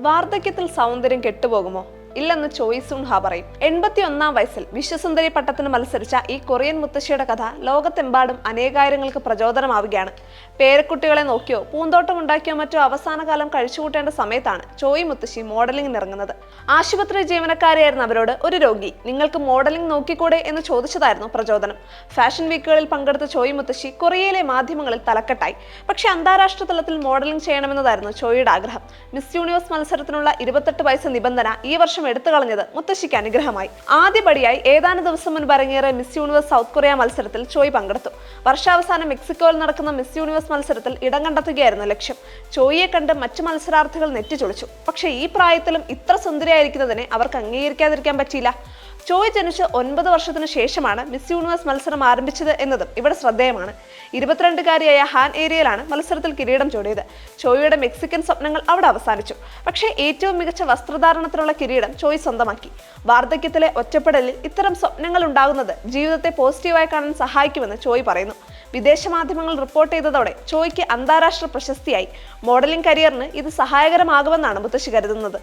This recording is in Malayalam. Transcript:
വാർദ്ധക്യത്തിൽ സൗന്ദര്യം കെട്ടുപോകുമോ? ഇല്ലെന്ന് ചോയ് സുൻ ഹ പറയും. 81-ാം വയസ്സിൽ വിശ്വസുന്ദരി പട്ടത്തിന് മത്സരിച്ച ഈ കൊറിയൻ മുത്തശ്ശിയുടെ കഥ ലോകത്തെമ്പാടും അനേകായിരങ്ങൾക്ക് പ്രചോദനമാവുകയാണ്. പേരക്കുട്ടികളെ നോക്കിയോ പൂന്തോട്ടം ഉണ്ടാക്കിയോ മറ്റോ അവസാന കാലം കഴിച്ചുകൂട്ടേണ്ട സമയത്താണ് ചോയ് മുത്തശ്ശി മോഡലിംഗിന് ഇറങ്ങുന്നത്. ആശുപത്രി ജീവനക്കാരിയായിരുന്ന അവരോട് ഒരു രോഗി നിങ്ങൾക്ക് മോഡലിംഗ് നോക്കിക്കൂടെ എന്ന് ചോദിച്ചതായിരുന്നു പ്രചോദനം. ഫാഷൻ വീക്കുകളിൽ പങ്കെടുത്ത ചോയ് മുത്തശ്ശി കൊറിയയിലെ മാധ്യമങ്ങളിൽ തലക്കെട്ടായി. പക്ഷെ അന്താരാഷ്ട്ര തലത്തിൽ മോഡലിംഗ് ചെയ്യണമെന്നതായിരുന്നു ചോയുടെ ആഗ്രഹം. മിസ് യൂണിവേഴ്സ് മത്സരത്തിനുള്ള 28 വയസ്സ് നിബന്ധന ഈ വർഷം എടുത്തു കളഞ്ഞത് മുത്തശ്ശിക്ക് അനുഗ്രഹമായി. ആദ്യപടിയായി ഏതാനും ദിവസം മുൻപ് ഇറങ്ങിയ മിസ് യൂണിവേഴ്സ് സൗത്ത് കൊറിയ മത്സരത്തിൽ ചോയ് പങ്കെടുത്തു. വർഷാവസാനം മെക്സിക്കോയിൽ നടക്കുന്ന മിസ് യൂണിവേഴ്സ് മത്സരത്തിൽ ഇടം കണ്ടെത്തുകയായിരുന്നു ലക്ഷ്യം. ചോയിയെ കണ്ട് മറ്റു മത്സരാർത്ഥികൾ നെറ്റിച്ചൊളിച്ചു. പക്ഷേ ഈ പ്രായത്തിലും ഇത്ര സുന്ദരിയായിരിക്കുന്നതിനെ അവർക്ക് അംഗീകരിക്കാതിരിക്കാൻ പറ്റിയില്ല. ചോയ് ജനിച്ച് 9 വർഷത്തിനു ശേഷമാണ് മിസ് യൂണിവേഴ്സ് മത്സരം ആരംഭിച്ചത് എന്നതും ഇവിടെ ശ്രദ്ധേയമാണ്. 22-കാരിയായ ഹാൻ ഏരിയയിലാണ് മത്സരത്തിൽ കിരീടം ചൂടിയത്. ചോയിയുടെ മെക്സിക്കൻ സ്വപ്നങ്ങൾ അവിടെ അവസാനിച്ചു. പക്ഷേ ഏറ്റവും മികച്ച വസ്ത്രധാരണത്തിനുള്ള കിരീടം ചോയ് സ്വന്തമാക്കി. വാർദ്ധക്യത്തിലെ ഒറ്റപ്പെടലിൽ ഇത്തരം സ്വപ്നങ്ങൾ ഉണ്ടാകുന്നത് ജീവിതത്തെ പോസിറ്റീവായി കാണാൻ സഹായിക്കുമെന്ന് ചോയ് പറയുന്നു. വിദേശ മാധ്യമങ്ങൾ റിപ്പോർട്ട് ചെയ്തതോടെ ചോയ്ക്ക് അന്താരാഷ്ട്ര പ്രശസ്തിയായി. മോഡലിംഗ് കരിയറിന് ഇത് സഹായകരമാകുമെന്നാണ് മുത്തശ്ശി കരുതുന്നത്.